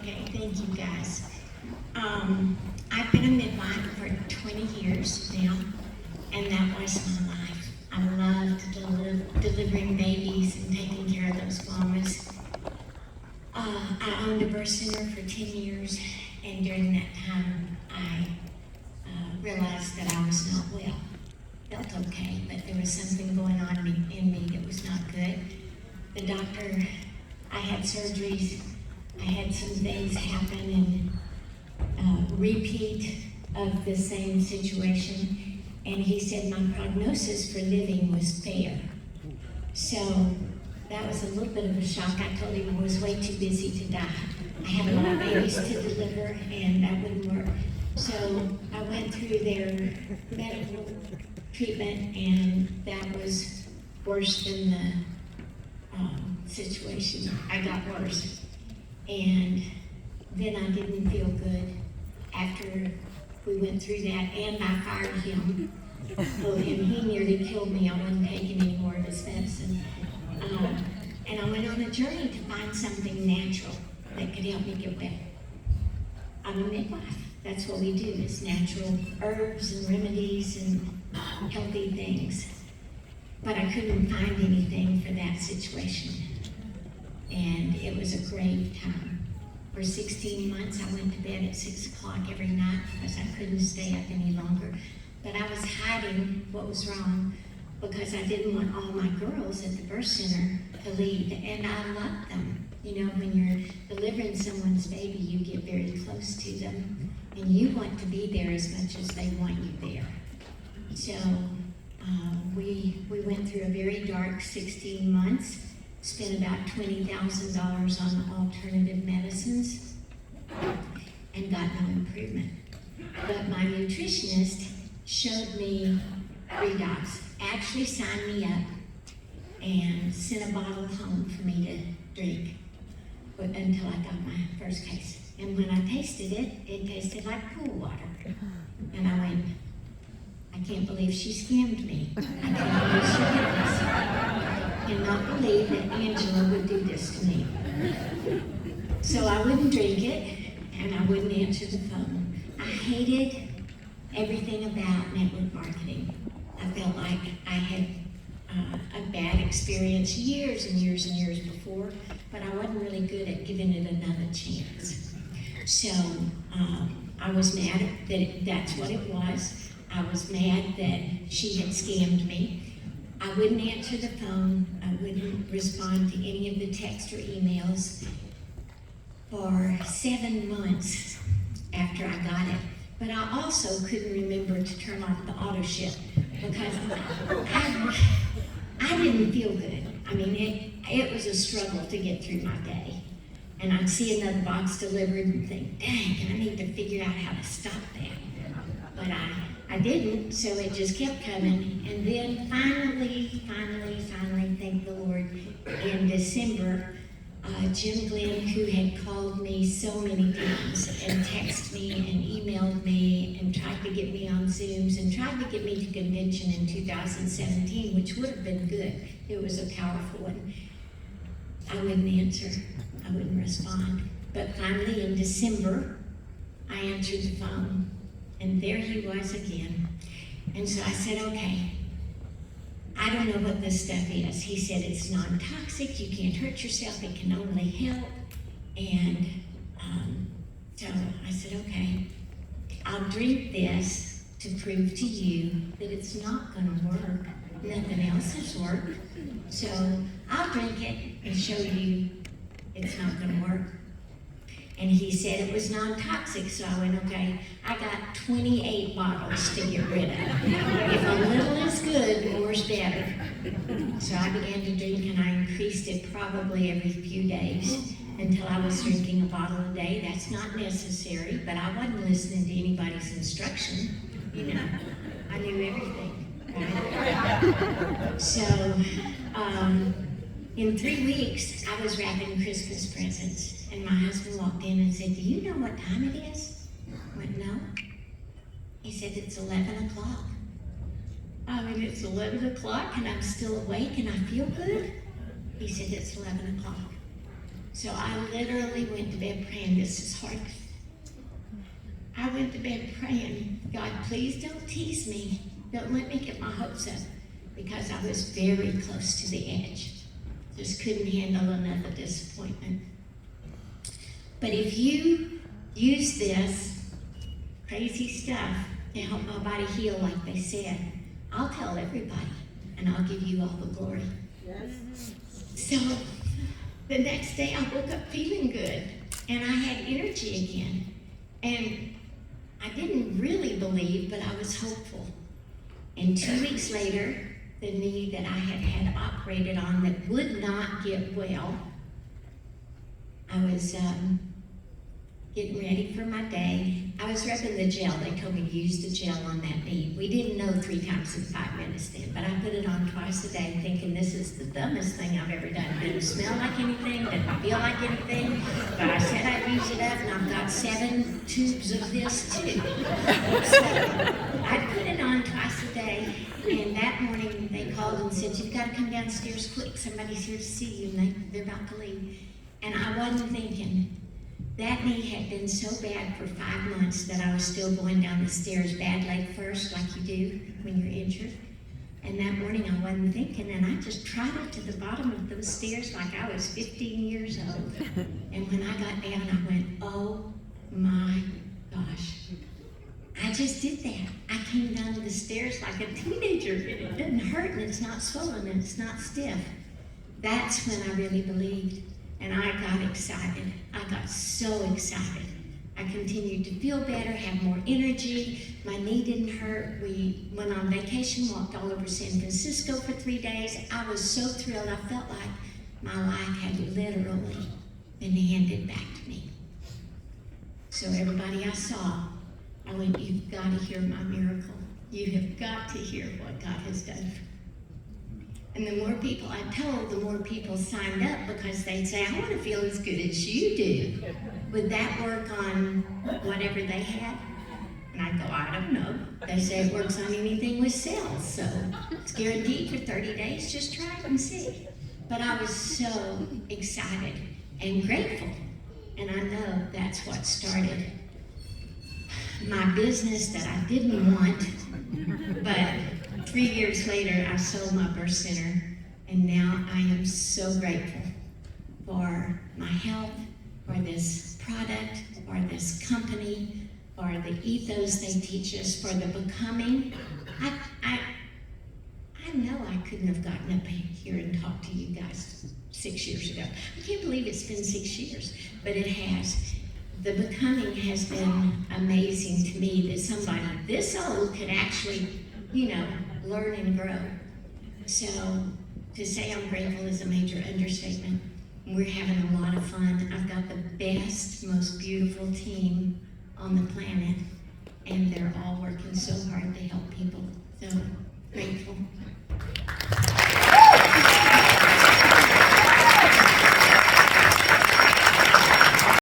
Okay, thank you guys. I've been a midwife for 20 years now, and that was my life. I loved delivering babies and taking care of those mamas. I owned a birth center for 10 years, and during that time, I realized that I was not well. Felt okay, but there was something going on in me that was not good. The doctor, I had surgeries, I had some things happen, and repeat of the same situation, and he said my prognosis for living was fair. So that was a little bit of a shock. I told him I was way too busy to die. I had a lot of babies to deliver, and that wouldn't work. So I went through their medical treatment, and that was worse than the situation. I got worse. And then I didn't feel good after we went through that, and I fired him. Oh, and he nearly killed me. I wasn't taking any more of his medicine. And I went on a journey to find something natural that could help me get better. I'm a midwife. That's what we do, is natural herbs and remedies and healthy things. But I couldn't find anything for that situation. And it was a great time. For 16 months, I went to bed at 6 o'clock every night because I couldn't stay up any longer. But I was hiding what was wrong because I didn't want all my girls at the birth center to leave. And I loved them. You know, when you're delivering someone's baby, you get very close to them. And you want to be there as much as they want you there. So we went through a very dark 16 months. Spent about $20,000 on alternative medicines and got no improvement. But my nutritionist showed me redox, actually signed me up and sent a bottle home for me to drink until I got my first case. And when I tasted it, it tasted like pool water. And I went, I can't believe she scammed me. I can't believe she did this. I cannot believe that Angela would do this to me. So I wouldn't drink it, and I wouldn't answer the phone. I hated everything about network marketing. I felt like I had a bad experience years and years and years before, but I wasn't really good at giving it another chance. So I was mad that that's what it was. I was mad that she had scammed me. I wouldn't answer the phone. I wouldn't respond to any of the text or emails for 7 months after I got it. But I also couldn't remember to turn off the auto ship because I didn't feel good. I mean, it was a struggle to get through my day. And I'd see another box delivered and think, dang, I need to figure out how to stop that. But I didn't, so it just kept coming. And then finally, thank the Lord, in December, Jim Glenn, who had called me so many times and texted me and emailed me and tried to get me on Zooms and tried to get me to convention in 2017, which would have been good. It was a powerful one. I wouldn't answer. I wouldn't respond. But finally, in December, I answered the phone. And there he was again. And so I said, okay, I don't know what this stuff is. He said it's non-toxic, you can't hurt yourself, it can only help. And so I said, okay, I'll drink this to prove to you that it's not gonna work. Nothing else has worked. So I'll drink it and show you it's not gonna work. And he said it was non-toxic, so I went, okay, I got 28 bottles to get rid of. If a little is good, more's better. So I began to drink, and I increased it probably every few days until I was drinking a bottle a day. That's not necessary, but I wasn't listening to anybody's instruction. You know, I knew everything, right? So, in 3 weeks, I was wrapping Christmas presents. And my husband walked in and said, do you know what time it is? I went, no. He said, it's 11 o'clock. I mean, it's 11 o'clock and I'm still awake and I feel good? He said, it's 11 o'clock. So I literally went to bed praying. This is hard. I went to bed praying, God, please don't tease me. Don't let me get my hopes up, because I was very close to the edge. Just couldn't handle another disappointment. But if you use this crazy stuff to help my body heal, like they said, I'll tell everybody, and I'll give you all the glory. Yes. So the next day I woke up feeling good, and I had energy again. And I didn't really believe, but I was hopeful. And 2 weeks later, the knee that I had operated on that would not get well, I was getting ready for my day. I was rubbing the gel. They told me to use the gel on that knee. We didn't know 3 times in 5 minutes then, but I put it on twice a day, thinking this is the dumbest thing I've ever done. It didn't smell like anything, didn't feel like anything, but I said I'd use it up, and I've got 7 tubes of this too. So I put it on twice a day, and that morning they called and said, you've got to come downstairs quick. Somebody's here to see you, and they're about to leave. And I wasn't thinking. That knee had been so bad for 5 months that I was still going down the stairs bad leg first, like you do when you're injured. And that morning I wasn't thinking, and I just trotted to the bottom of those stairs like I was 15 years old. And when I got down, I went, oh my gosh. I just did that. I came down the stairs like a teenager, and it doesn't hurt, and it's not swollen, and it's not stiff. That's when I really believed. And I got excited. I got so excited. I continued to feel better, have more energy. My knee didn't hurt. We went on vacation, walked all over San Francisco for 3 days. I was so thrilled. I felt like my life had literally been handed back to me. So everybody I saw, I went, you've got to hear my miracle. You have got to hear what God has done for me. And the more people I told, the more people signed up, because they'd say, I want to feel as good as you do. Would that work on whatever they had? And I'd go, I don't know. They say it works on anything with cells, so it's guaranteed for 30 days. Just try it and see. But I was so excited and grateful. And I know that's what started my business that I didn't want, but 3 years later, I sold my birth center, and now I am so grateful for my health, for this product, for this company, for the ethos they teach us, for the becoming. I know I couldn't have gotten up here and talked to you guys 6 years ago. I can't believe it's been 6 years, but it has. The becoming has been amazing to me, that somebody this old could actually, learn and grow. So to say I'm grateful is a major understatement. We're having a lot of fun. I've got the best, most beautiful team on the planet, and they're all working so hard to help people. So grateful.